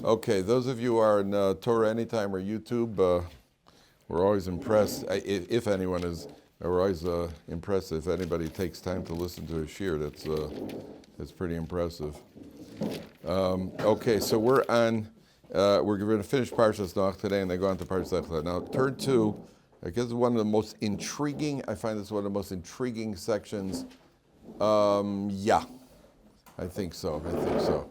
Okay, those of you who are on Torah Anytime or YouTube, we're always impressed. If anyone is, we're always impressed if anybody takes time to listen to a shear. That's pretty impressive. Okay, so we're going to finish Parsha Noach today, and then go on to Parsha Lecha. Now, turn to, I guess, one of the most intriguing. I find this one of the most intriguing sections. Yeah, I think so.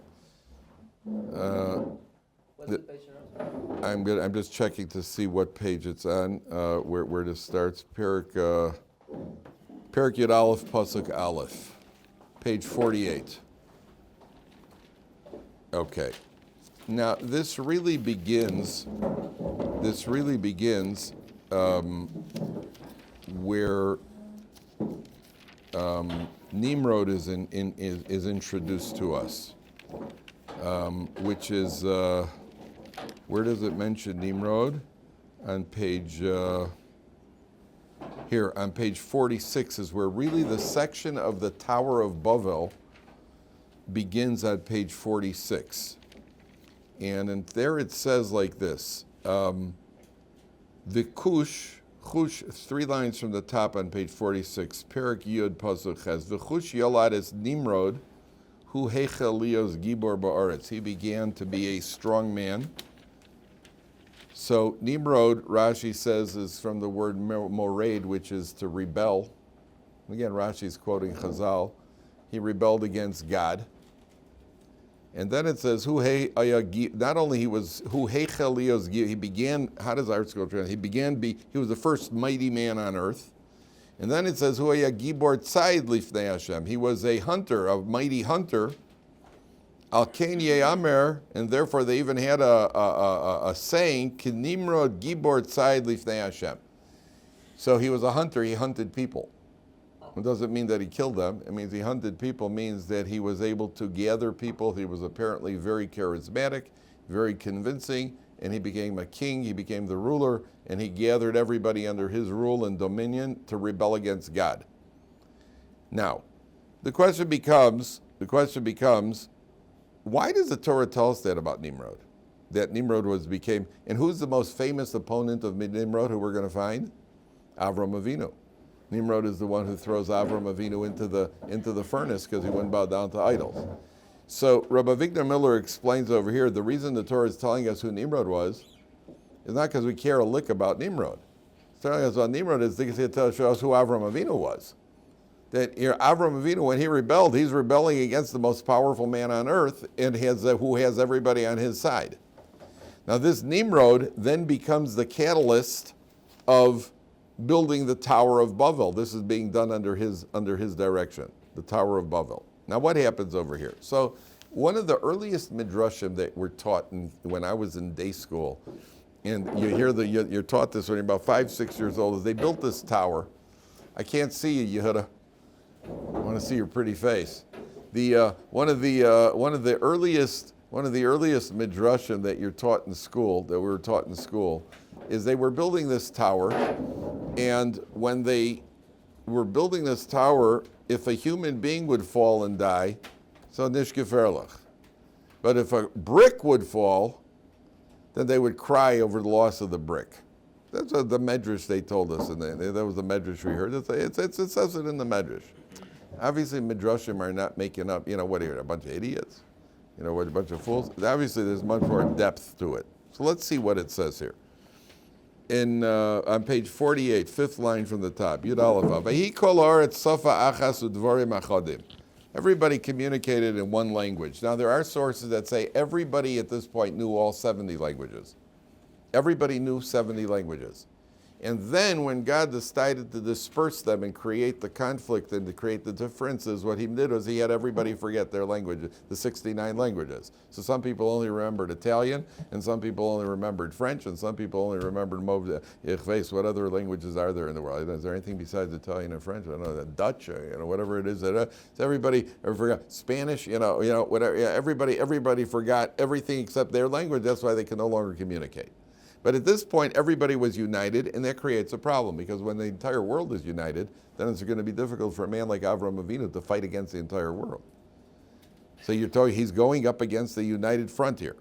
I'm good. I'm just checking to see what page it's on, where this starts. Perik Yud Aleph Pasuk Aleph, page 48. Okay. Now this really begins where Nimrod is introduced to us, which is. Where does it mention Nimrod? On page, here, on page 46 is where really the section of the Tower of Babel begins at page 46. And there it says like this, the Kush, 3 lines from the top on page 46, Perik Yud Pasuk Ches, V'chush Yolad es Nimrod, hu heichel lios gibor ba'aretz. He began to be a strong man. So Nimrod, Rashi says, is from the word mored, which is to rebel. Again, Rashi's quoting Chazal. He rebelled against God. And then it says, not only he was, he began, how does our school translate? He was the first mighty man on earth. And then it says, gibor tzayid lifnei Hashem. He was a hunter, a mighty hunter. Al Kain Ye'amer, and therefore they even had a saying, Nimrod gibor tzayid lifnei Hashem. So he was a hunter, he hunted people. It doesn't mean that he killed them. It means he hunted people, means that he was able to gather people. He was apparently very charismatic, very convincing, and he became a king, he became the ruler, and he gathered everybody under his rule and dominion to rebel against God. Now, the question becomes, why does the Torah tell us that about Nimrod? That Nimrod became, and who's the most famous opponent of Nimrod who we're going to find? Avram Avinu. Nimrod is the one who throws Avram Avinu into the furnace because he wouldn't bow down to idols. So Rabbi Victor Miller explains over here, the reason the Torah is telling us who Nimrod was is not because we care a lick about Nimrod. It's telling us about Nimrod is to show us who Avram Avinu was. That Avram Avinu, when he rebelled, he's rebelling against the most powerful man on earth and who has everybody on his side. Now this Nimrod then becomes the catalyst of building the Tower of Babel. This is being done under his direction, the Tower of Babel. Now what happens over here? So one of the earliest midrashim that were taught when I was in day school, and you're taught this when you're about 5-6 years old, is they built this tower. I can't see you, Yehuda. I want to see your pretty face. One of the earliest midrashim that you're taught in school, that we were taught in school, is they were building this tower, and when they were building this tower, if a human being would fall and die, so nish geferlich. But if a brick would fall, then they would cry over the loss of the brick. That's the medrash they told us, and that was the medrash we heard. It says it in the medrash. Obviously, midrashim are not making up, what are you, a bunch of idiots? What, a bunch of fools? Obviously, there's much more depth to it. So let's see what it says here. On page 48, 5th line from the top, Yud Aleph Vav. Vahi kol haaretz safa achas udvarim achadim. Everybody communicated in one language. Now, there are sources that say everybody at this point knew all 70 languages. Everybody knew 70 languages. And then when God decided to disperse them and create the conflict and to create the differences, what he did was he had everybody forget their language, the 69 languages. So some people only remembered Italian, and some people only remembered French, and some people only remembered what other languages are there in the world? Is there anything besides Italian and French? I don't know, Dutch, whatever it is. So everybody forgot Spanish, whatever. Yeah, everybody forgot everything except their language. That's why they can no longer communicate. But at this point, everybody was united, and that creates a problem, because when the entire world is united, then it's going to be difficult for a man like Avram Avinu to fight against the entire world. So you're talking, he's going up against the united front here.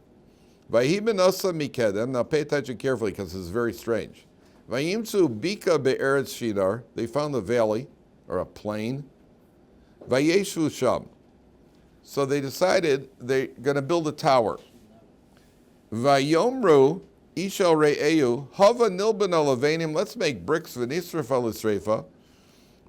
Vayhi osa mikedem. Now pay attention carefully because this is very strange. Vayimtzu bika be'eretz shidar. They found a valley or a plain. Vayeshu sham. So they decided they're going to build a tower. Vayomru ishal re'eyu hava nilban alavenim. Let's make bricks v'nisrafa l'sreifa.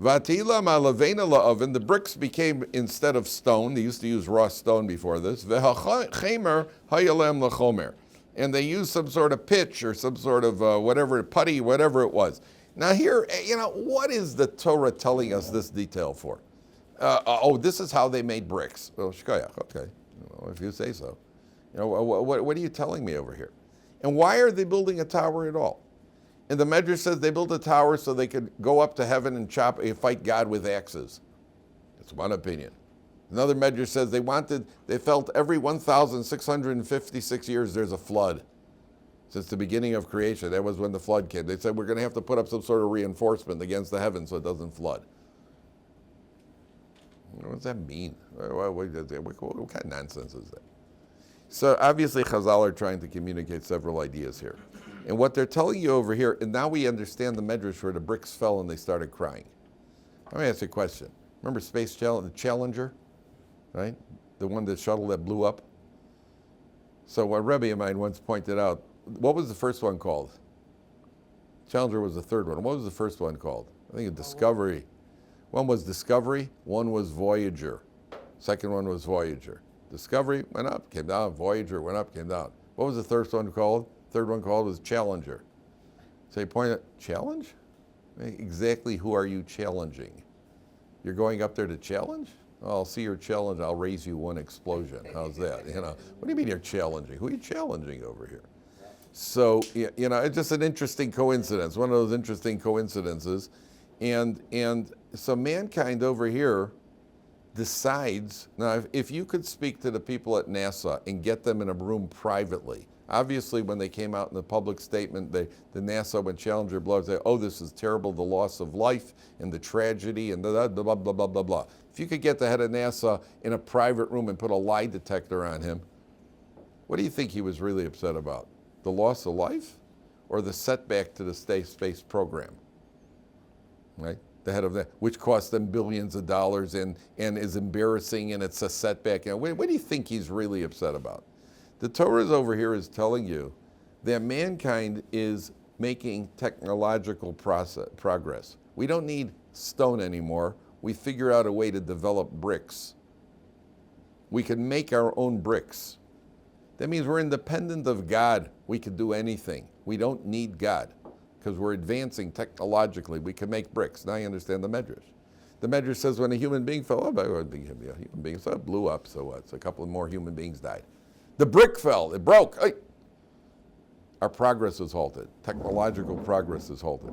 Vatila malavena la'oven. The bricks became, instead of stone, they used to use raw stone before this. V'hachemer hayalem lachomer. And they used some sort of pitch or some sort of whatever, putty, whatever it was. Now here, what is the Torah telling us this detail for? This is how they made bricks. Well, shkoyach, okay, if you say so. What are you telling me over here? And why are they building a tower at all? And the Medrash says they built a tower so they could go up to heaven and fight God with axes. That's one opinion. Another Medrash says they felt every 1,656 years there's a flood. Since the beginning of creation, that was when the flood came. They said we're going to have to put up some sort of reinforcement against the heavens so it doesn't flood. What does that mean? What kind of nonsense is that? So obviously Chazal are trying to communicate several ideas here. And what they're telling you over here, and now we understand the Medrash where the bricks fell and they started crying. Let me ask you a question. Remember the Challenger, right? The one, the shuttle that blew up? So what Rabbi of mine once pointed out, what was the first one called? Challenger was the third one. What was the first one called? I think Discovery. One was Discovery, one was Voyager. Second one was Voyager. Discovery went up, came down. Voyager went up, came down. What was the third one called? Third one called was Challenger. So you point at, challenge? Exactly who are you challenging? You're going up there to challenge? Oh, I'll see your challenge, I'll raise you one explosion. How's that? What do you mean you're challenging? Who are you challenging over here? So, it's just an interesting coincidence, one of those interesting coincidences. And so mankind over here decides, now if you could speak to the people at NASA and get them in a room privately, obviously when they came out in the public statement, the NASA, when Challenger blew up, they said, this is terrible, the loss of life and the tragedy and blah, blah, blah, blah, blah, blah. If you could get the head of NASA in a private room and put a lie detector on him, what do you think he was really upset about? The loss of life or the setback to the space program? Right? The head of that, which cost them billions of dollars and is embarrassing and it's a setback. What do you think he's really upset about? The Torah over here is telling you that mankind is making technological progress. We don't need stone anymore. We figure out a way to develop bricks. We can make our own bricks. That means we're independent of God. We can do anything. We don't need God because we're advancing technologically. We can make bricks. Now you understand the Medrash. The Medrash says when a human being fell, so it blew up, so what? So a couple of more human beings died. The brick fell, it broke. Hey. Our progress is halted. Technological progress is halted.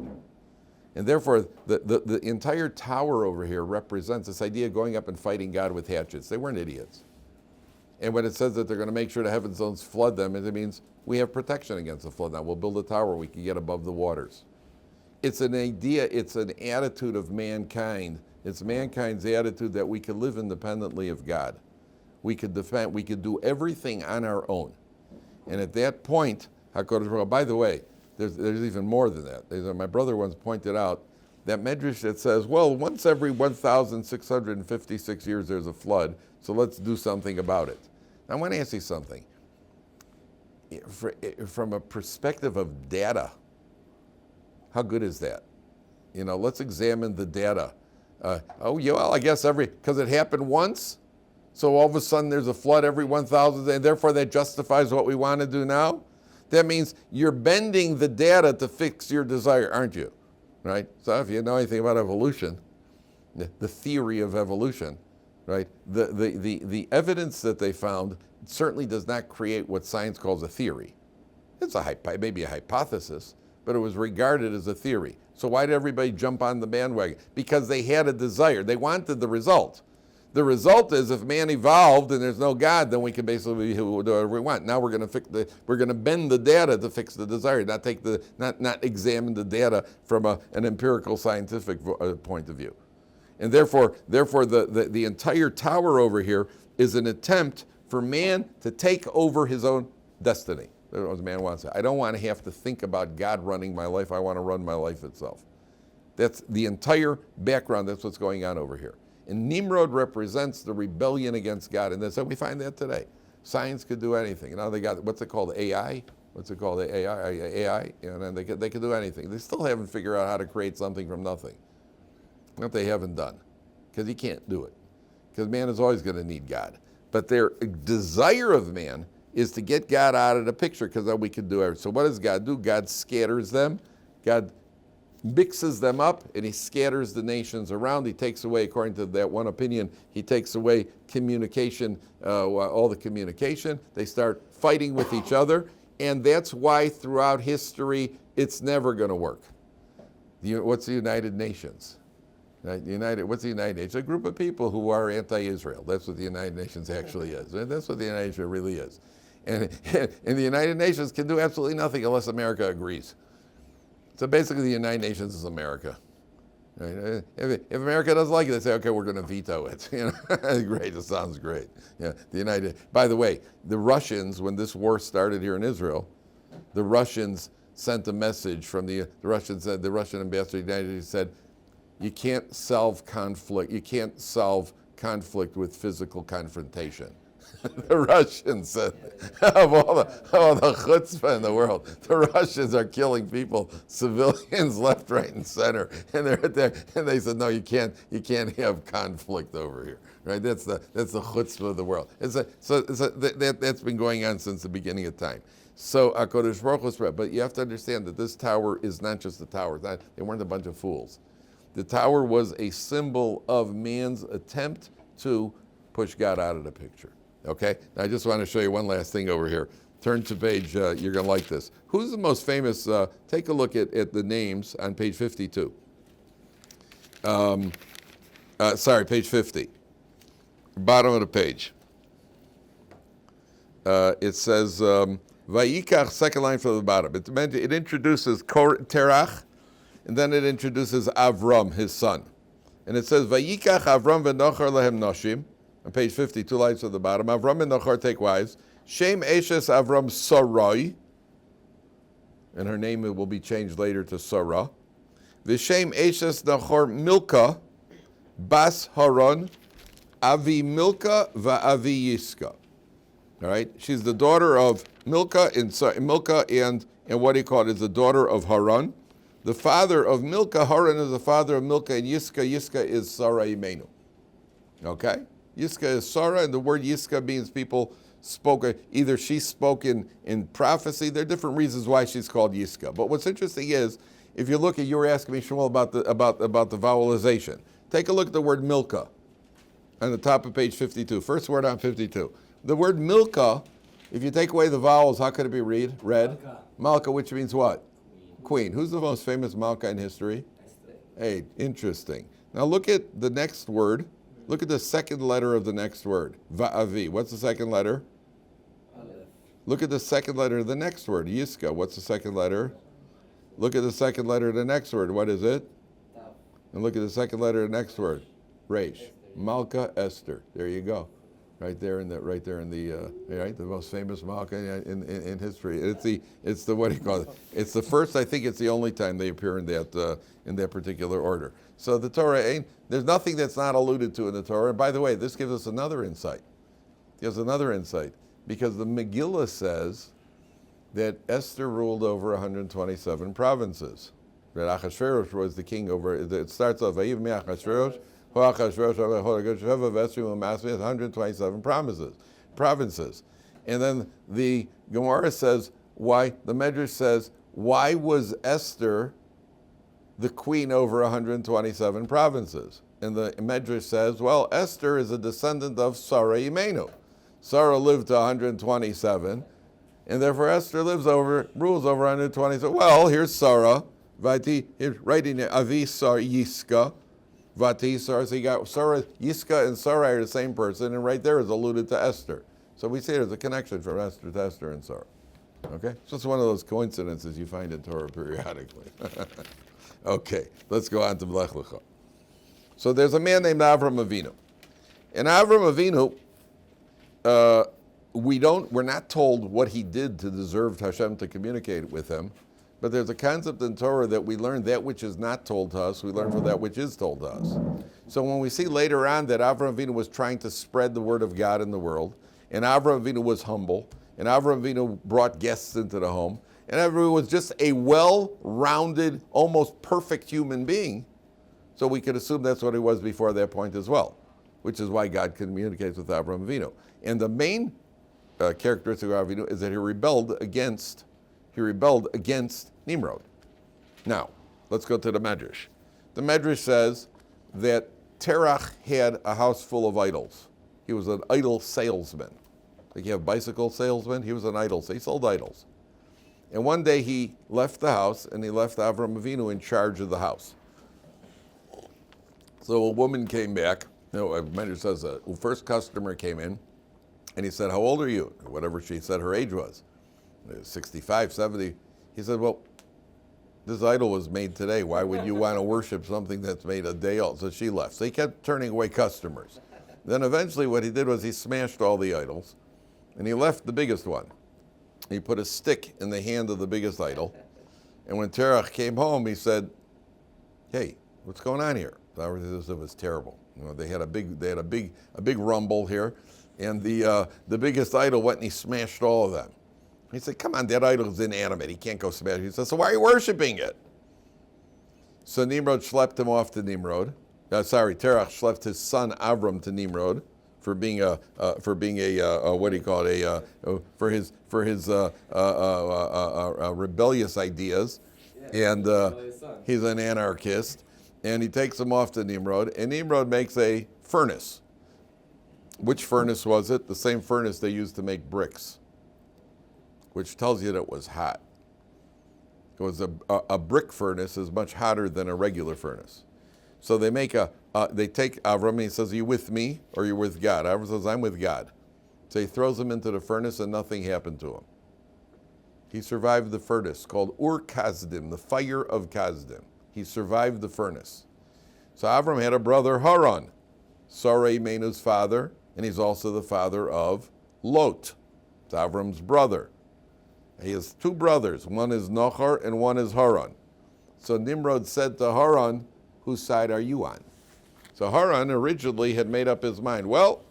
And therefore, the entire tower over here represents this idea of going up and fighting God with hatchets. They weren't idiots. And when it says that they're going to make sure the heavens don't flood them, it means we have protection against the flood now. We'll build a tower we can get above the waters. It's an idea, it's an attitude of mankind. It's mankind's attitude that we can live independently of God. We could defend, we could do everything on our own. And at that point, by the way, there's even more than that. My brother once pointed out that Medrash that says, well, once every 1,656 years there's a flood, so let's do something about it. Now, I want to ask you something. From a perspective of data, how good is that? Let's examine the data. I guess because it happened once, so all of a sudden there's a flood every 1,000, and therefore that justifies what we want to do now? That means you're bending the data to fix your desire, aren't you? Right? So if you know anything about evolution, the theory of evolution, right? The evidence that they found certainly does not create what science calls a theory. It's maybe a hypothesis, but it was regarded as a theory. So why did everybody jump on the bandwagon? Because they had a desire. They wanted the result. The result is if man evolved and there's no God, then we can basically do whatever we want. Now we're going to bend the data to fix the desire, not examine the data from an empirical scientific point of view. And therefore the entire tower over here is an attempt for man to take over his own destiny. That's what a man wants. I don't want to have to think about God running my life. I want to run my life itself. That's the entire background. That's what's going on over here. And Nimrod represents the rebellion against God. And that's how we find that today. Science could do anything. Now they got, what's it called, AI? What's it called, AI? And they could do anything. They still haven't figured out how to create something from nothing. What they haven't done. Because he can't do it. Because man is always going to need God. But their desire of man is to get God out of the picture, because then we can do everything. So what does God do? God scatters them. God mixes them up, and he scatters the nations around. He takes away, according to that one opinion, he takes away communication, all the communication. They start fighting with each other, and that's why throughout history it's never going to work. What's the United Nations? What's the United Nations? A group of people who are anti-Israel. That's what the United Nations actually is. That's what the United Nations really is. And the United Nations can do absolutely nothing unless America agrees. So basically the United Nations is America. Right? If America doesn't like it, they say, okay, we're going to veto it. Great, it sounds great. Yeah, by the way, the Russians, when this war started here in Israel, the Russians sent a message from the Russian ambassador to the United States said, you can't solve conflict. You can't solve conflict with physical confrontation. The Russians said, of all the chutzpah in the world, the Russians are killing people, civilians left, right, and center, and they're there, and they said, no, you can't have conflict over here, right? That's the chutzpah of the world. That's been going on since the beginning of time. So HaKadosh Baruch Hu's, but you have to understand that this tower is not just a tower. They weren't a bunch of fools. The tower was a symbol of man's attempt to push God out of the picture. Okay? Now I just want to show you one last thing over here. Turn to page, you're going to like this. Who's the most famous, take a look at the names on page 52. Page 50. Bottom of the page. It says, Vayikach, second line from the bottom. It introduces Terach, and then it introduces Avram, his son. And it says, Vayikach Avram v'nochar lehem noshim. On page 50, 2 lines at the bottom. Avram and Noach take wives. Shem Eshes Avram Sarai. And her name will be changed later to Sarah. V'shem Eshes Noach Milka. Bas Haran. Avi Milka va'avi Yiska. All right? She's the daughter of Milka, and what he called is the daughter of Haran. The father of Milka, Haran is the father of Milka, and Yiska is Sarah Imenu. Okay? Yiska is Sarah, and the word Yiska means people spoke, either she spoke in prophecy. There are different reasons why she's called Yiska. But what's interesting is, if you look at, you were asking me, Shmuel, about the vowelization. Take a look at the word Milka on the top of page 52. First word on 52. The word Milka, if you take away the vowels, how could it be read? Malka, which means what? Queen. Who's the most famous Malka in history? Esther. Hey, interesting. Now look at the next word. Look at the second letter of the next word. Va'avi. What's the second letter? Aleph. Look at the second letter of the next word. Yiska. What's the second letter? Look at the second letter of the next word. What is it? Tav. And look at the second letter of the next word. Resh. Malka Esther. There you go. Right there in the the most famous Malka in history. It's the what do you call it? It's the first. I think it's the only time they appear in that particular order. So the Torah there's nothing that's not alluded to in the Torah. And by the way, this gives us another insight. Gives another insight because the Megillah says that Esther ruled over 127 provinces. That Achashverosh was the king over. It starts off Vayiv mi Achashverosh. 127 provinces. And then the Gemara says, the Medrash says, why was Esther the queen over 127 provinces? And the Medrash says, well, Esther is a descendant of Sarah Imenu. Sarah lived to 127, and therefore Esther rules over 127. Well, here's Sarah, writing Avi Sar Yiska, Vati Sarah, so you got Sarah, Yiska and Sarah are the same person, and right there is alluded to Esther. So we see there's a connection from Esther to Esther and Sarah. Okay? So it's one of those coincidences you find in Torah periodically. Okay, let's go on to Lecha. So there's a man named Avram Avinu. And Avram Avinu we're not told what he did to deserve Hashem to communicate with him, but there's a concept in Torah that we learn that which is not told to us, we learn from that which is told to us. So when we see later on that Avraham Avinu was trying to spread the word of God in the world, and Avraham Avinu was humble, and Avraham Avinu brought guests into the home, and Avraham was just a well-rounded, almost perfect human being, so we could assume that's what he was before that point as well, which is why God communicates with Avraham Avinu. And the main characteristic of Avraham Avinu is that he rebelled against Nimrod. Now, let's go to the Medrash. The Medrash says that Terach had a house full of idols. He was an idol salesman. Like you have bicycle salesmen, he was an idol. So he sold idols. And one day he left the house and he left Avraham Avinu in charge of the house. So a woman came back. Medrash says the first customer came in and he said, "How old are you?" Whatever she said her age was. 65, 70. He said, "Well, this idol was made today. Why would you want to worship something that's made a day old?" So she left. So he kept turning away customers. Then eventually what he did was he smashed all the idols and he left the biggest one. He put a stick in the hand of the biggest idol. And when Terach came home, he said, "Hey, what's going on here?" It was terrible. They had a big rumble here, and the biggest idol went and he smashed all of them. He said, "Come on, that idol is inanimate. He can't go smash it." He said, "So why are you worshiping it?" So Nimrod schlepped him off to Nimrod. Terach schlepped his son Avram to Nimrod for being rebellious ideas, and he's an anarchist. And he takes him off to Nimrod, and Nimrod makes a furnace. Which furnace was it? The same furnace they used to make bricks, which tells you that it was hot. It was a brick furnace is much hotter than a regular furnace. So they take Avram and he says, "Are you with me or are you with God?" Avram says, "I'm with God." So he throws him into the furnace and nothing happened to him. He survived the furnace called Ur Kasdim, the fire of Kasdim. He survived the furnace. So Avram had a brother, Haran, Sarai Menu's father, and he's also the father of Lot. It's Avram's brother. He has two brothers. One is Noach and one is Haran. So Nimrod said to Haran, "Whose side are you on?" So Haran originally had made up his mind, well,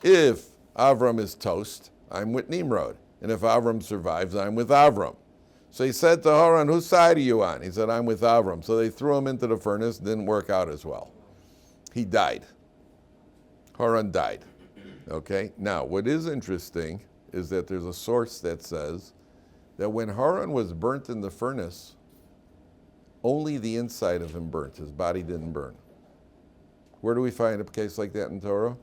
if Avram is toast, I'm with Nimrod. And if Avram survives, I'm with Avram. So he said to Haran, "Whose side are you on?" He said, "I'm with Avram." So they threw him into the furnace. Didn't work out as well. He died. Haran died. Okay? Now, what is interesting is that there's a source that says that when Haran was burnt in the furnace, only the inside of him burnt. His body didn't burn. Where do we find a case like that in Torah?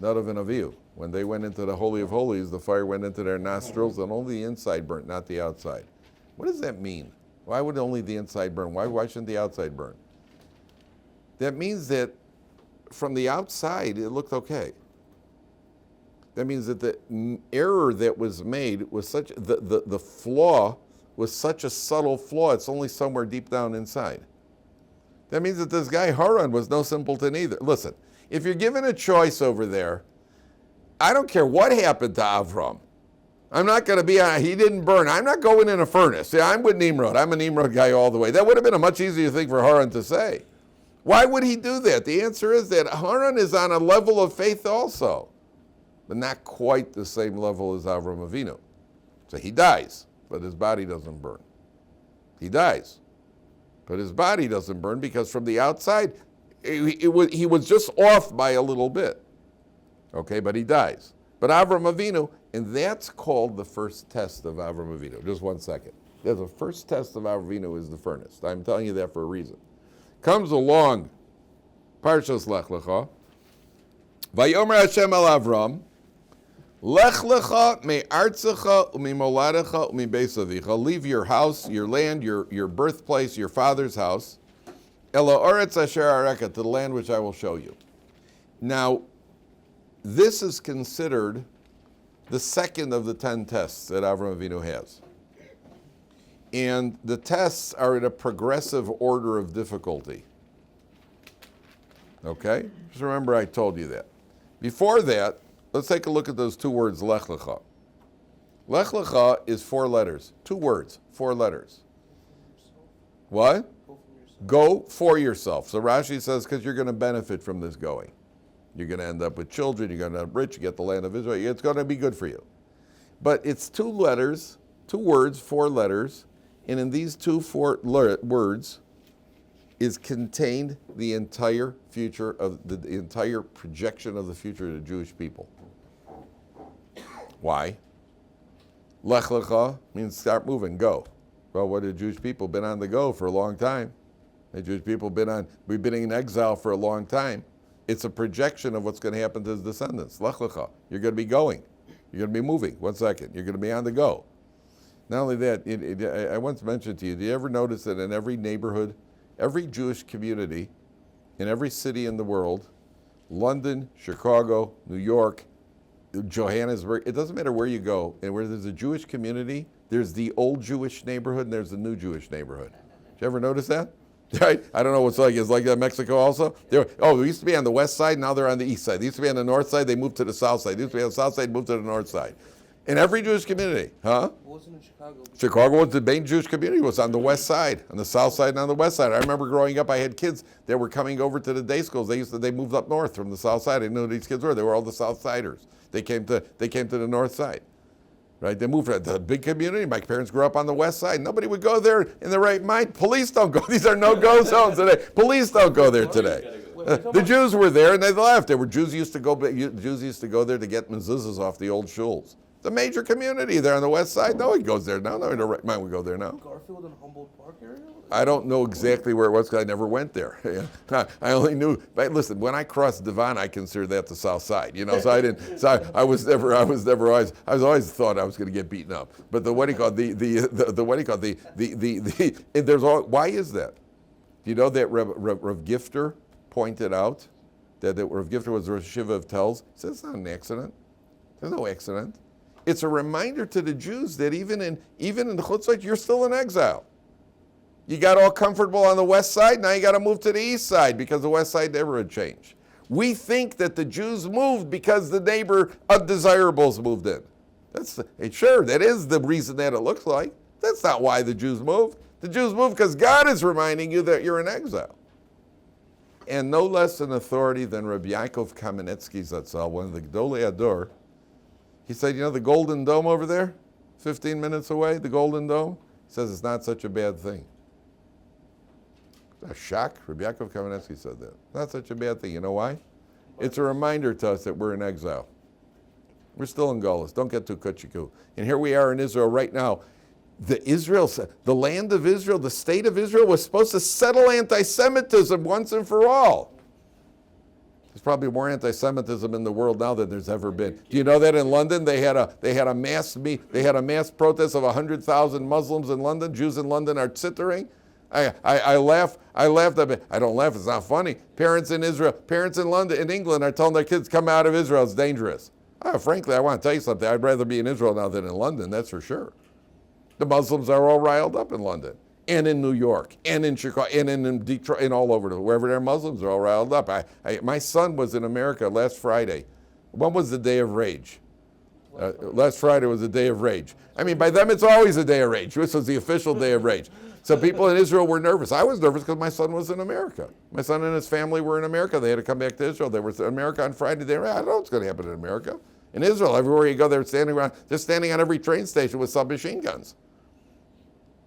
Nadav and Avihu. When they went into the Holy of Holies, the fire went into their nostrils and only the inside burnt, not the outside. What does that mean? Why would only the inside burn? Why shouldn't the outside burn? That means that from the outside, it looked okay. That means that the error that was made was the flaw was such a subtle flaw, it's only somewhere deep down inside. That means that this guy Haran was no simpleton either. Listen, if you're given a choice over there, I don't care what happened to Avram. I'm not going to be, he didn't burn. I'm not going in a furnace. Yeah, I'm with Nimrod. I'm a Nimrod guy all the way. That would have been a much easier thing for Haran to say. Why would he do that? The answer is that Haran is on a level of faith also, but not quite the same level as Avram Avinu. So he dies, but his body doesn't burn. He dies, but his body doesn't burn because from the outside, he was just off by a little bit. Okay, but he dies. But Avram Avinu, and that's called the first test of Avram Avinu. Just 1 second. There's a first test of Avram Avinu is the furnace. I'm telling you that for a reason. Comes along, Parsha's Lecha. Vayomer Hashem el Avram, Lech lecha me artzecha umi moladecha umi beis avicha. Leave your house, your land, your birthplace, your father's house. Ela oretz asher areka, to the land which I will show you. Now, this is considered the second of the 10 tests that Avram Avinu has. And the tests are in a progressive order of difficulty. Okay? Just remember I told you that. Before that, let's take a look at those two words, Lech Lecha. Lech Lecha is 4 letters. 2 words, 4 letters. What? Go for yourself. So Rashi says, because you're going to benefit from this going. You're going to end up with children, you're going to end up rich, you get the land of Israel, it's going to be good for you. But it's 2 letters, 2 words, 4 letters, and in these 4 words is contained the entire future of the entire projection of the future of the Jewish people. Why? Lech Lecha means start moving, go. Well, what have Jewish people been on the go for a long time? The Jewish people we've been in exile for a long time. It's a projection of what's going to happen to his descendants. Lech Lecha. You're going to be going. You're going to be moving. 1 second. You're going to be on the go. Not only that, I once mentioned to you, do you ever notice that in every neighborhood, every Jewish community, in every city in the world, London, Chicago, New York, Johannesburg, it doesn't matter where you go, and where there's a Jewish community, there's the old Jewish neighborhood and there's the new Jewish neighborhood. Did you ever notice that? Right? I don't know what's like. It's like that in Mexico also. They used to be on the west side, now they're on the east side. They used to be on the north side, they moved to the south side. They used to be on the south side, moved to the north side. In every Jewish community, huh? It wasn't in Chicago. Chicago was the main Jewish community, was on the west side, on the south side and on the west side. I remember growing up, I had kids that were coming over to the day schools. They moved up north from the south side. I didn't know who these kids were. They were all the south siders. They came to the north side. Right? They moved to the big community. My parents grew up on the west side. Nobody would go there in the right mind. Police don't go. These are no-go zones today. Police don't go there today. The Jews were there and they left. Jews used to go there to get mezuzahs off the old shuls. The major community there on the west side. No one goes there now. No one in the right mind would go there now. Garfield and Humboldt Park area? I don't know exactly where it was because I never went there. I only knew. But listen, when I crossed Devon, I considered that the south side. You know, so I didn't. So I was always thought I was going to get beaten up. But why is that? Do you know that Rav Gifter pointed out that Rav Gifter was Rosh Yeshiva of Telz? He said it's not an accident. There's no accident. It's a reminder to the Jews that even in the Chutzot, you're still in exile. You got all comfortable on the west side, now you got to move to the east side because the west side neighborhood changed. We think that the Jews moved because the neighbor undesirables moved in. Sure, that is the reason that it looks like. That's not why the Jews moved. The Jews moved because God is reminding you that you're in exile. And no less an authority than Rabbi Yaakov Kamenetsky Zatzal, one of the Gdolei Ador, he said, you know the Golden Dome over there, 15 minutes away, the Golden Dome? He says it's not such a bad thing. A shock. Rabbi Yaakov Kamenetsky said that. Not such a bad thing. You know why? It's a reminder to us that we're in exile. We're still in Golos. Don't get too kuchiku. And here we are in Israel right now. The land of Israel, the state of Israel was supposed to settle anti-Semitism once and for all. There's probably more anti-Semitism in the world now than there's ever been. Do you know that in London they had a mass protest of 100,000 Muslims in London? Jews in London are tzittering. I laughed a bit. I don't laugh, it's not funny. Parents in London, in England are telling their kids, come out of Israel, it's dangerous. Frankly, I want to tell you something. I'd rather be in Israel now than in London, that's for sure. The Muslims are all riled up in London, and in New York, and in Chicago, and in Detroit, and all over, wherever there are Muslims are all riled up. My son was in America last Friday. When was the day of rage? Last Friday was the day of rage. I mean, by them it's always a day of rage. This was the official day of rage. So people in Israel were nervous. I was nervous because my son was in America. My son and his family were in America. They had to come back to Israel. They were in America on Friday. I don't know what's going to happen in America. In Israel, everywhere you go, they're standing on every train station with submachine guns.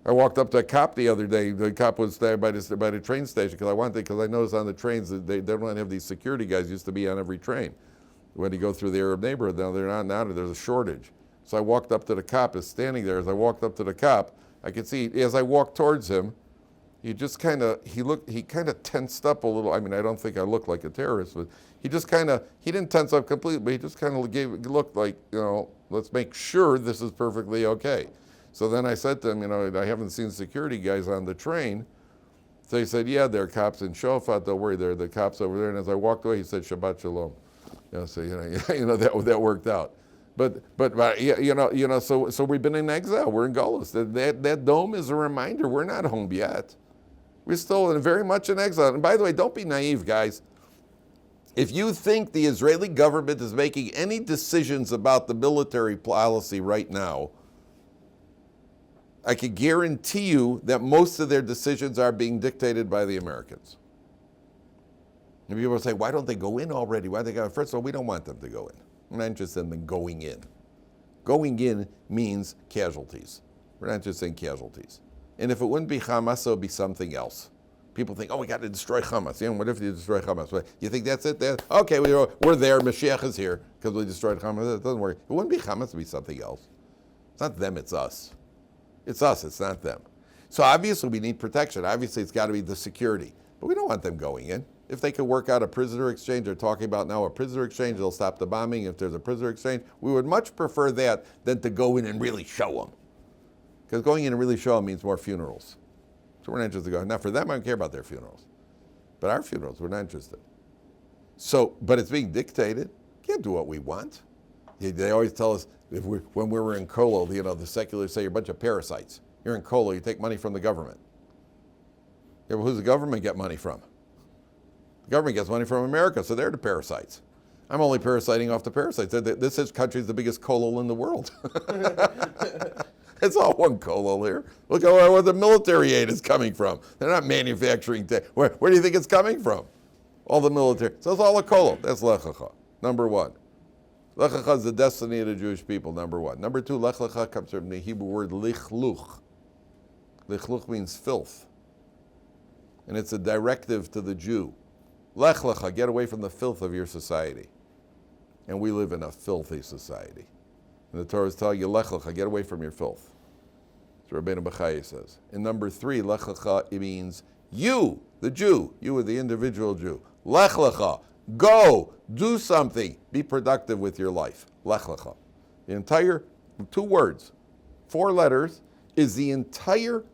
I walked up to a cop the other day. The cop was there by the train station because I noticed on the trains that they don't have these security guys used to be on every train. When you go through the Arab neighborhood, now they're not now. There's a shortage. So I walked up to the cop. Is standing there. As I walked up to the cop, I could see as I walked towards him, he kind of tensed up a little. I mean, I don't think I looked like a terrorist, but he didn't tense up completely, but he just kind of looked like, let's make sure this is perfectly okay. So then I said to him, I haven't seen security guys on the train. So he said, yeah, there are cops in Shofat, don't worry, there are the cops over there. And as I walked away, he said, Shabbat Shalom. So that worked out. So we've been in exile. We're in Golos. That dome is a reminder. We're not home yet. We're still very much in exile. And by the way, don't be naive, guys. If you think the Israeli government is making any decisions about the military policy right now, I can guarantee you that most of their decisions are being dictated by the Americans. And people say, why don't they go in already? Why they go? First of all, we don't want them to go in. We're not interested in them going in. Going in means casualties. We're not interested in casualties. And if it wouldn't be Hamas, it would be something else. People think, oh, we got to destroy Hamas. You know, what if you destroy Hamas? Well, you think that's it? Okay, we're there. Mashiach is here because we destroyed Hamas. It doesn't work. It wouldn't be Hamas. It would be something else. It's not them. It's us. It's us. It's not them. So obviously we need protection. Obviously it's got to be the security. But we don't want them going in. If they could work out a prisoner exchange, they're talking about now a prisoner exchange, they'll stop the bombing. If there's a prisoner exchange, we would much prefer that than to go in and really show them. Because going in and really show them means more funerals. So we're not interested in going. Now for them, I don't care about their funerals. But our funerals, we're not interested. So, but it's being dictated. Can't do what we want. They always tell us, when we were in Kolo, you know, the seculars say you're a bunch of parasites. You're in Kolo, you take money from the government. Yeah, well, who's the government get money from? The government gets money from America, so they're the parasites. I'm only parasiting off the parasites. This country is the biggest kolol in the world. It's all one kolol here. Look at where the military aid is coming from. They're not manufacturing. Where do you think it's coming from? All the military. So it's all a kolol. That's Lecha, number one. Lecha is the destiny of the Jewish people, number one. Number two, Lecha comes from the Hebrew word lichluch. Lichluch means filth. And it's a directive to the Jew. Lecha, get away from the filth of your society. And we live in a filthy society. And the Torah is telling you, Lecha, get away from your filth. That's what Rabbeinu Bechaya says. And number three, Lecha, it means you, the Jew, you are the individual Jew. Lecha, go, do something, be productive with your life. Lecha. The entire, 2 words, 4 letters, is the entire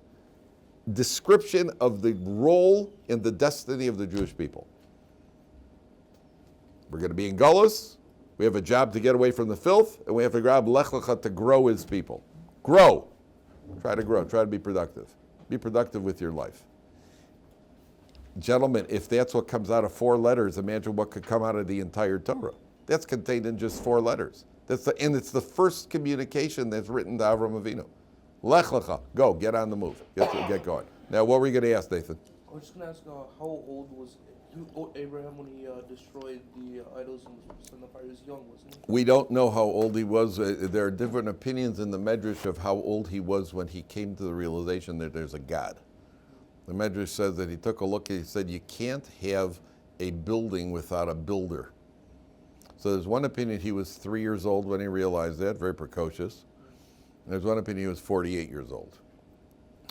description of the role and the destiny of the Jewish people. We're going to be in Gullus. We have a job to get away from the filth, and we have to grab Lech Lecha to grow his people. Grow. Try to grow. Try to be productive. Be productive with your life. Gentlemen, if that's what comes out of 4 letters, imagine what could come out of the entire Torah. That's contained in just 4 letters. And it's the first communication that's written to Avram Avinu. Lech Lecha. Go. Get on the move. Get going. Now, what were you going to ask, Nathan? I was just going to ask, how old was Abraham when he destroyed the idols and set the fire? He was young, wasn't he? We don't know how old he was. There are different opinions in the Medrash of how old he was when he came to the realization that there's a God. The Medrash says that he took a look and he said, you can't have a building without a builder. So there's one opinion he was 3 years old when he realized that, very precocious. And there's one opinion he was 48 years old.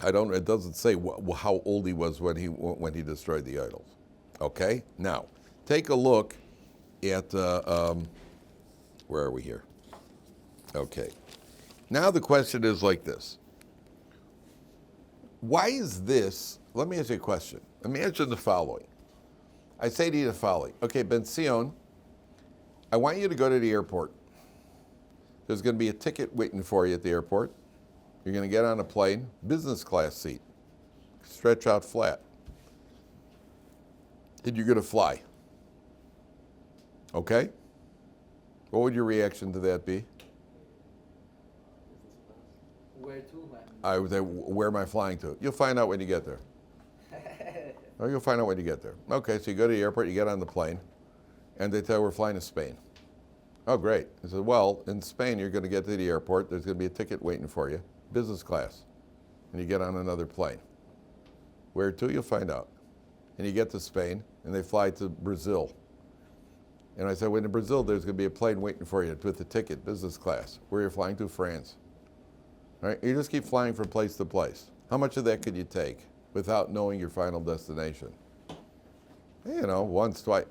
It doesn't say how old he was when he destroyed the idols. Okay, now take a look at, where are we here? Okay, now the question is like this. Why is this, let me ask you a question. Imagine the following. I say to you the following. Okay, Ben Sion, I want you to go to the airport. There's going to be a ticket waiting for you at the airport. You're going to get on a plane, business class seat, stretch out flat. And you're going to fly. Okay? What would your reaction to that be? Where to, man? I would say, where am I flying to? You'll find out when you get there. Oh, you'll find out when you get there. Okay, so you go to the airport, you get on the plane, and they tell you we're flying to Spain. Oh, great. I said, well, in Spain, you're going to get to the airport. There's going to be a ticket waiting for you, business class, and you get on another plane. Where to? You'll find out. And you get to Spain, and they fly to Brazil. And I said, when in Brazil, there's going to be a plane waiting for you with a ticket, business class. Where you're flying to? France. All right? You just keep flying from place to place. How much of that could you take without knowing your final destination? You know, once, twice.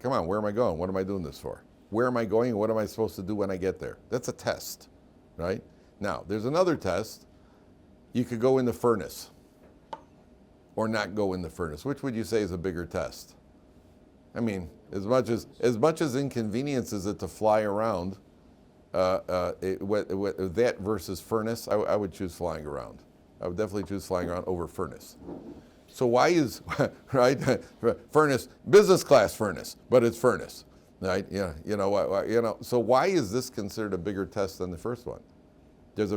Come on, where am I going? What am I doing this for? Where am I going, and what am I supposed to do when I get there? That's a test, right? Now, there's another test. You could go in the furnace or not go in the furnace. Which would you say is a bigger test? I mean, as much as inconvenience is it to fly around, that versus furnace, I would choose flying around. I would definitely choose flying around over furnace. So why is, right, furnace, business class furnace, but it's furnace, right? So why is this considered a bigger test than the first one? There's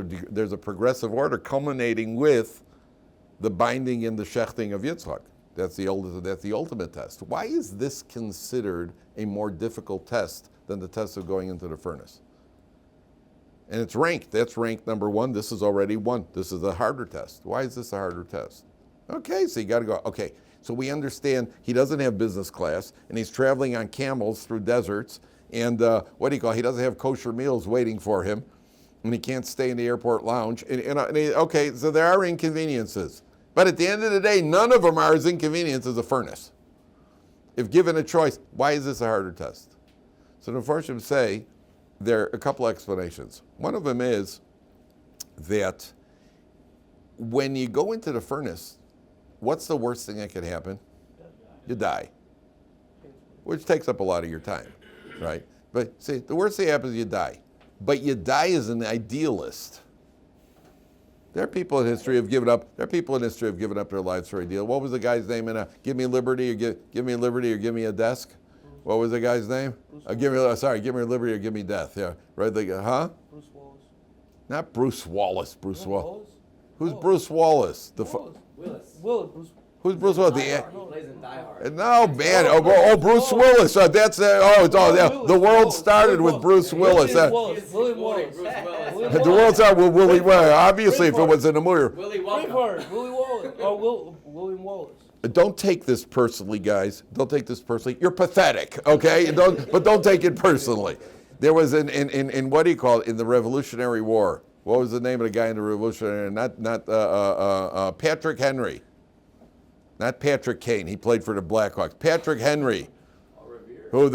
a progressive order culminating with the binding and the shechting of Yitzchak. That's the ultimate test. Why is this considered a more difficult test than the test of going into the furnace? And it's ranked. That's ranked number one. This is already one. This is a harder test. Why is this a harder test? Okay, so you got to go. Okay, so we understand he doesn't have business class, and he's traveling on camels through deserts, and he doesn't have kosher meals waiting for him, and he can't stay in the airport lounge. Okay, so there are inconveniences. But at the end of the day, none of them are as inconvenient as a furnace. If given a choice, why is this a harder test? So the Mepharshim say there are a couple explanations. One of them is that when you go into the furnace, what's the worst thing that could happen? You die, which takes up a lot of your time, right? But see, the worst thing that happens is you die. But you die as an idealist. There are people in history who have given up. There are people in history who have given up their lives for a deal. What was the guy's name in Give Me Liberty or Give Me Liberty or Give Me a Desk? What was the guy's name? Give me Liberty or Give Me Death. Yeah, right. Bruce Wallace. Not Bruce Wallace. Bruce Wallace. Who's Wallace? Bruce Wallace? Willis. Who's Bruce Willis? He plays in Die Hard. No, man. Bruce Willis. The world started with Bruce Willis. William Wallace. The world started with Willie. Well, obviously, if it was in a movie. Willy Wonka. Willie Wallace. Or William Wallace. Don't take this personally, guys. Don't take this personally. You're pathetic, okay? But don't take it personally. There was in the Revolutionary War. What was the name of the guy in the Revolutionary? Not Patrick Henry. Not Patrick Kane. He played for the Blackhawks. Patrick Henry. Paul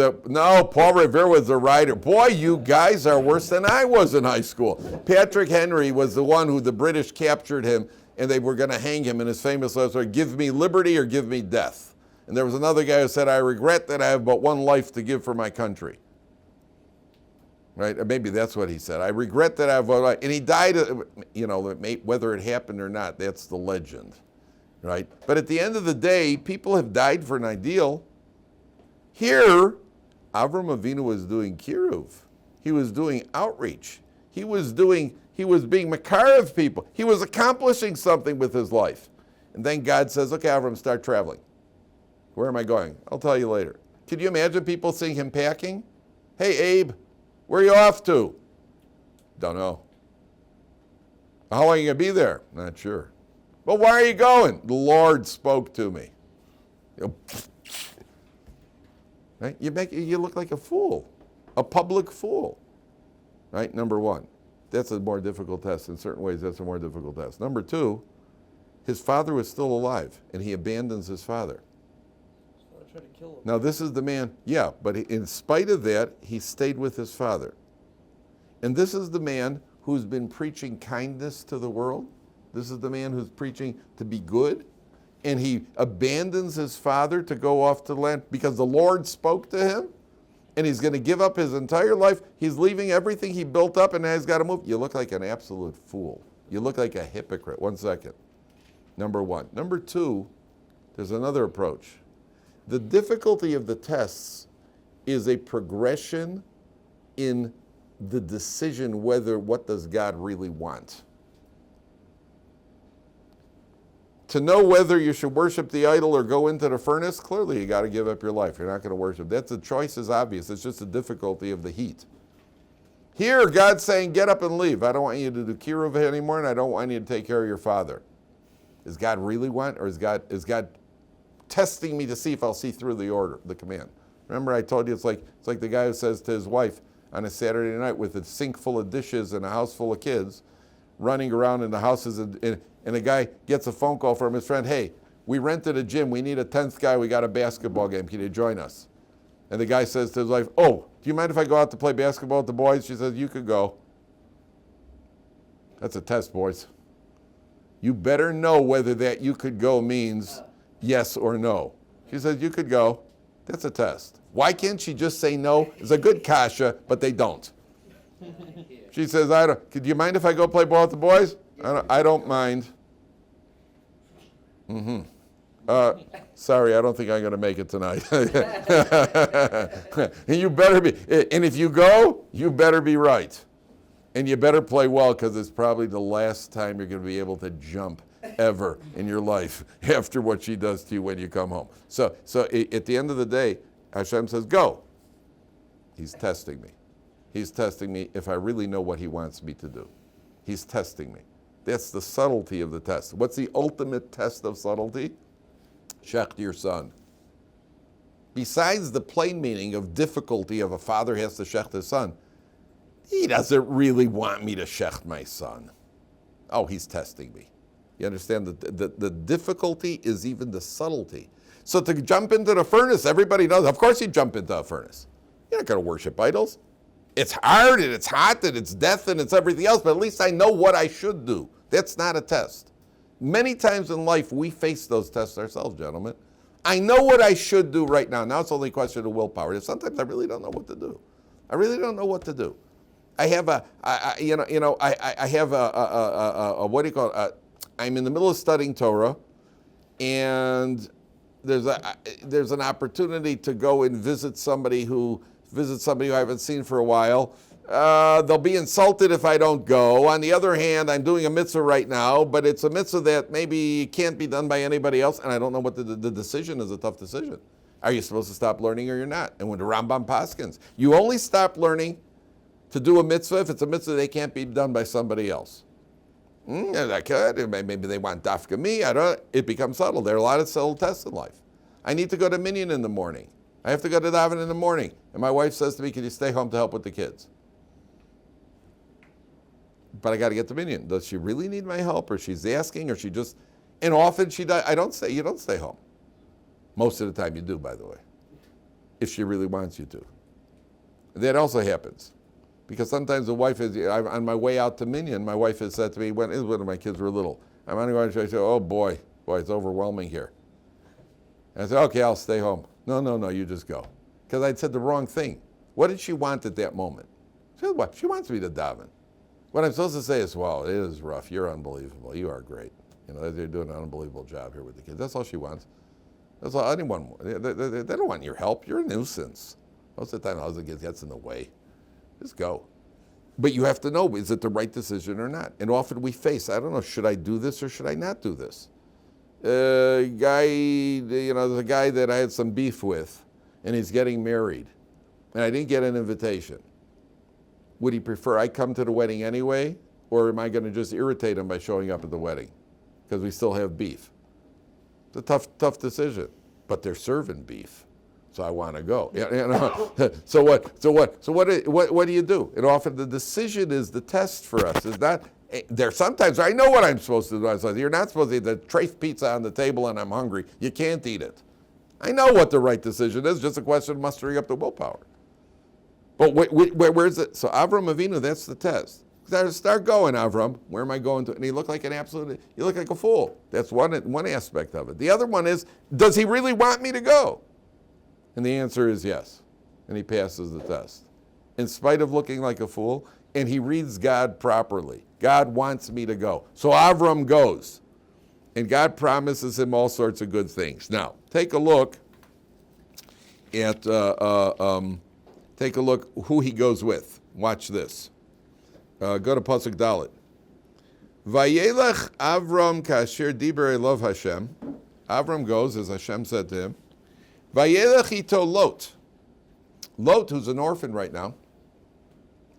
Revere was the writer. Boy, you guys are worse than I was in high school. Patrick Henry was the one who the British captured him, and they were going to hang him in his famous last word, "Give me liberty or give me death." And there was another guy who said, "I regret that I have but one life to give for my country." Right? Or maybe that's what he said. I regret that I have one life. And he died, whether it happened or not, that's the legend. Right? But at the end of the day, people have died for an ideal. Here, Avram Avinu was doing kiruv. He was doing outreach. He was being makar of people. He was accomplishing something with his life. And then God says, okay, Avram, start traveling. Where am I going? I'll tell you later. Could you imagine people seeing him packing? Hey, Abe, where are you off to? Don't know. How long are you going to be there? Not sure. Well, why are you going? The Lord spoke to me. Right? You look like a fool, a public fool. Right? Number one, that's a more difficult test. In certain ways, that's a more difficult test. Number two, his father was still alive, and he abandons his father. So I tried to kill him. Now, this is the man, but in spite of that, he stayed with his father. And this is the man who's been preaching kindness to the world. This is the man who's preaching to be good. And he abandons his father to go off to land because the Lord spoke to him. And he's going to give up his entire life. He's leaving everything he built up and now he's got to move. You look like an absolute fool. You look like a hypocrite. 1 second. Number one. Number two, there's another approach. The difficulty of the tests is a progression in the decision what does God really want. To know whether you should worship the idol or go into the furnace, clearly you got to give up your life. You're not going to worship. The choice is obvious. It's just the difficulty of the heat. Here, God's saying, get up and leave. I don't want you to do kiruv anymore, and I don't want you to take care of your father. Does God really want, or is God testing me to see if I'll see through the order, the command? Remember, I told you it's like the guy who says to his wife on a Saturday night with a sink full of dishes and a house full of kids, running around in the houses, and a guy gets a phone call from his friend, hey, we rented a gym, we need a 10th guy, we got a basketball game, can you join us? And the guy says to his wife, oh, do you mind if I go out to play basketball with the boys? She says, you could go. That's a test, boys. You better know whether that you could go means yes or no. She says, you could go. That's a test. Why can't she just say no? It's a good kasha, but they don't. She says, do you mind if I go play ball with the boys? I don't mind. Sorry, I don't think I'm going to make it tonight. And you better be, and if you go, you better be right. And you better play well, because it's probably the last time you're going to be able to jump ever in your life after what she does to you when you come home. So at the end of the day, Hashem says, go. He's testing me. He's testing me if I really know what he wants me to do. He's testing me. That's the subtlety of the test. What's the ultimate test of subtlety? Shecht your son. Besides the plain meaning of difficulty of a father has to shecht his son, he doesn't really want me to shecht my son. Oh, he's testing me. You understand that the difficulty is even the subtlety. So to jump into the furnace, everybody knows, of course you jump into a furnace. You're not going to worship idols. It's hard and it's hot and it's death and it's everything else, but at least I know what I should do. That's not a test. Many times in life, we face those tests ourselves, gentlemen. I know what I should do right now. Now it's only a question of willpower. Sometimes I really don't know what to do. I really don't know what to do. I have what do you call it? I'm in the middle of studying Torah, and there's an opportunity to go and visit somebody who I haven't seen for a while. They'll be insulted if I don't go. On the other hand, I'm doing a mitzvah right now, but it's a mitzvah that maybe can't be done by anybody else, and I don't know what the decision is. A tough decision. Are you supposed to stop learning or you're not? And when the Rambam paskins, you only stop learning to do a mitzvah if it's a mitzvah that can't be done by somebody else. I could. Maybe they want dafka me. I don't. It becomes subtle. There are a lot of subtle tests in life. I need to go to Minyan in the morning. I have to go to daven in the morning. And my wife says to me, can you stay home to help with the kids? But I got to get to Minyan. Does she really need my help, or she's asking, or she just, and often she does. You don't stay home. Most of the time you do, by the way, if she really wants you to. That also happens. Because sometimes the wife is, on my way out to Minyan, my wife has said to me, when my kids were little, I'm on the way, I say, oh boy, it's overwhelming here. And I said, okay, I'll stay home. No, you just go. Because I'd said the wrong thing. What did she want at that moment? She said, what? She wants me to daven. What I'm supposed to say is, well, it is rough. You're unbelievable. You are great. They're doing an unbelievable job here with the kids. That's all she wants. That's all anyone wants. They don't want your help. You're a nuisance. Most of the time, the husband gets in the way. Just go. But you have to know, is it the right decision or not? And often we face, I don't know, should I do this or should I not do this? There's a guy that I had some beef with, and he's getting married, and I didn't get an invitation. Would he prefer I come to the wedding anyway, or am I going to just irritate him by showing up at the wedding? Because we still have beef. It's a tough decision, but they're serving beef. So I want to go. So what do you do? And often the decision is the test for us. Is not there? Sometimes I know what I'm supposed to do. You're not supposed to eat the treif pizza on the table and I'm hungry. You can't eat it. I know what the right decision is. Just a question of mustering up the willpower. But where's it? So Avram Avinu, that's the test. Start going, Avram. Where am I going to? And he looked like you look like a fool. That's one aspect of it. The other one is, does he really want me to go? And the answer is yes. And he passes the test. In spite of looking like a fool, and he reads God properly. God wants me to go. So Avram goes. And God promises him all sorts of good things. Now, take a look at who he goes with. Watch this. Go to Pasuk Dalet. Vayelech Avram kasher diber elov Hashem. Avram goes, as Hashem said to him. Vayelech ito Lot. Lot, who's an orphan right now,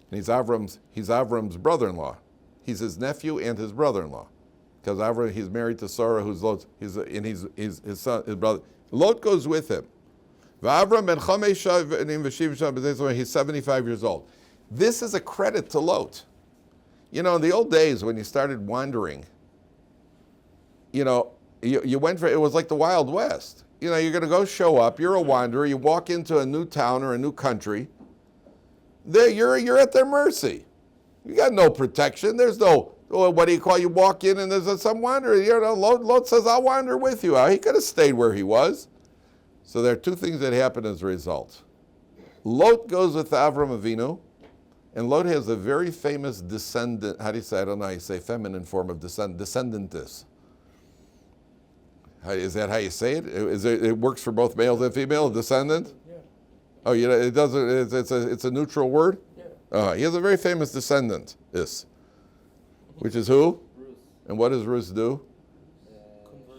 and he's Avram's brother-in-law. He's his nephew and his brother-in-law, because Avram, he's married to Sarah, who's Lot's, his son, his brother. Lot goes with him. V'Avram ben Chamesh, he's 75 years old. This is a credit to Lot. In the old days when you started wandering, you went for, it was like the Wild West. You're going to go show up, you're a wanderer, you walk into a new town or a new country, you're at their mercy. You got no protection. There's no, what do you call, you walk in and there's some wanderer. Lot says, I'll wander with you. He could have stayed where he was. So there are two things that happen as a result. Lot goes with Avram Avinu, and Lot has a very famous descendant, how do you say, I don't know how you say feminine form of descendantess. Is that how you say it? It works for both males and females, descendant? Yeah. Oh, it doesn't, it's a neutral word? Yeah. He has a very famous descendant, which is who? Ruth. And what does Ruth do?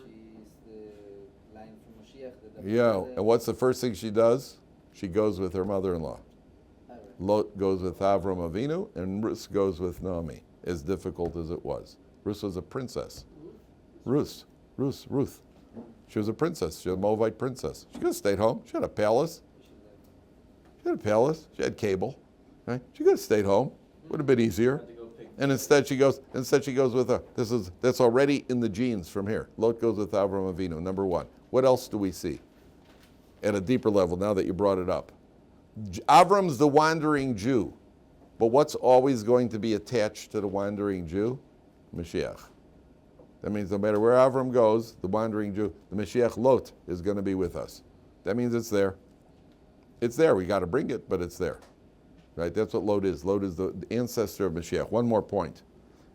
She's the line from Mashiach. Yeah, and what's the first thing she does? She goes with her mother-in-law. Lot goes with Avram Avinu, and Ruth goes with Naomi, as difficult as it was. Ruth was a princess. Ruth. She was a princess. She was a Moabite princess. She could have stayed home. She had a palace. She had cable. Right? She could have stayed home. Would have been easier. And instead she goes with her. That's already in the genes from here. Lot goes with Avram Avinu, number one. What else do we see? At a deeper level, now that you brought it up. Avram's the wandering Jew. But what's always going to be attached to the wandering Jew? Mashiach. That means no matter where Avram goes, the wandering Jew, the Mashiach Lot is going to be with us. That means it's there. It's there. We got to bring it, but it's there. Right? That's what Lot is. Lot is the ancestor of Mashiach. One more point.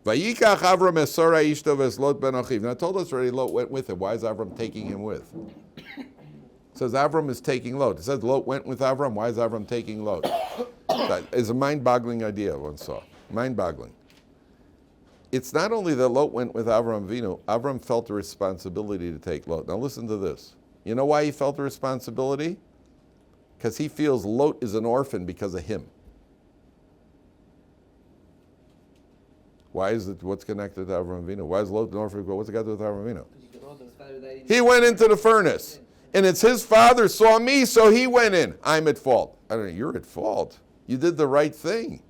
Vayikach Avram es Sarah ishto ves Lot ben Achiv. Now I told us already Lot went with him. Why is Avram taking him with? It says Avram is taking Lot. It says Lot went with Avram. Why is Avram taking Lot? That is a mind-boggling idea one saw. Mind-boggling. It's not only that Lot went with Avram Avinu. Avram felt a responsibility to take Lot. Now listen to this. You know why he felt a responsibility? Because he feels Lot is an orphan because of him. Why is it? What's connected to Avram Avinu? Why is Lot an orphan? What's it got to do with Avram Avinu? He went into the furnace. And it's his father saw me, so he went in. I'm at fault. I don't know, you're at fault. You did the right thing.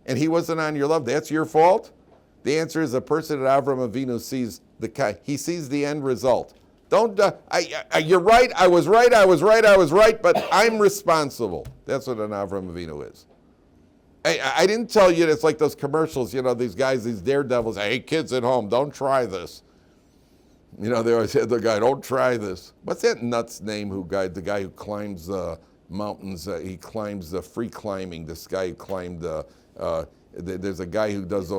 And he wasn't on your love. That's your fault? The answer is a person at Avram Avinu sees he sees the end result. Don't, you're right, I was right, but I'm responsible. That's what an Avram Avinu is. I didn't tell you, it's like those commercials, these guys, these daredevils, hey, kids at home, don't try this. They always said the guy, don't try this. What's that nut's name? The guy who climbs mountains? He climbs free climbing. This guy who climbed. There's a guy who does.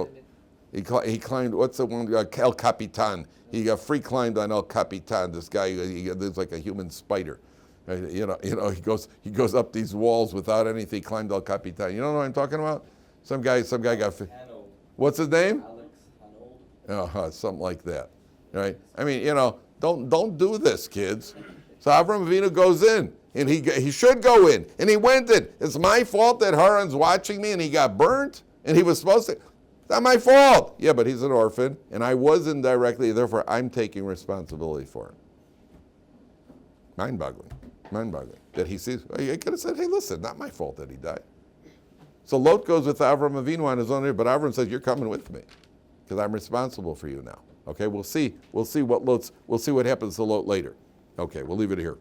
He climbed. What's the one? El Capitan. He got free climbed on El Capitan. This guy, there's like a human spider. He goes up these walls without anything. He climbed El Capitan. You don't know what I'm talking about? Some guy got. What's his name? Alex. Something like that. Right? I mean, don't do this, kids. So Avram Avinu goes in, and he should go in, and he went in. It's my fault that Haran's watching me, and he got burnt, and he was supposed to. It's not my fault. Yeah, but he's an orphan, and I was indirectly, therefore I'm taking responsibility for him. Mind-boggling. That he sees. He could have said, hey, listen, not my fault that he died. So Lot goes with Avram Avinu on his own, but Avram says, you're coming with me, because I'm responsible for you now. Okay, we'll see what happens to Lot later. Okay, we'll leave it here.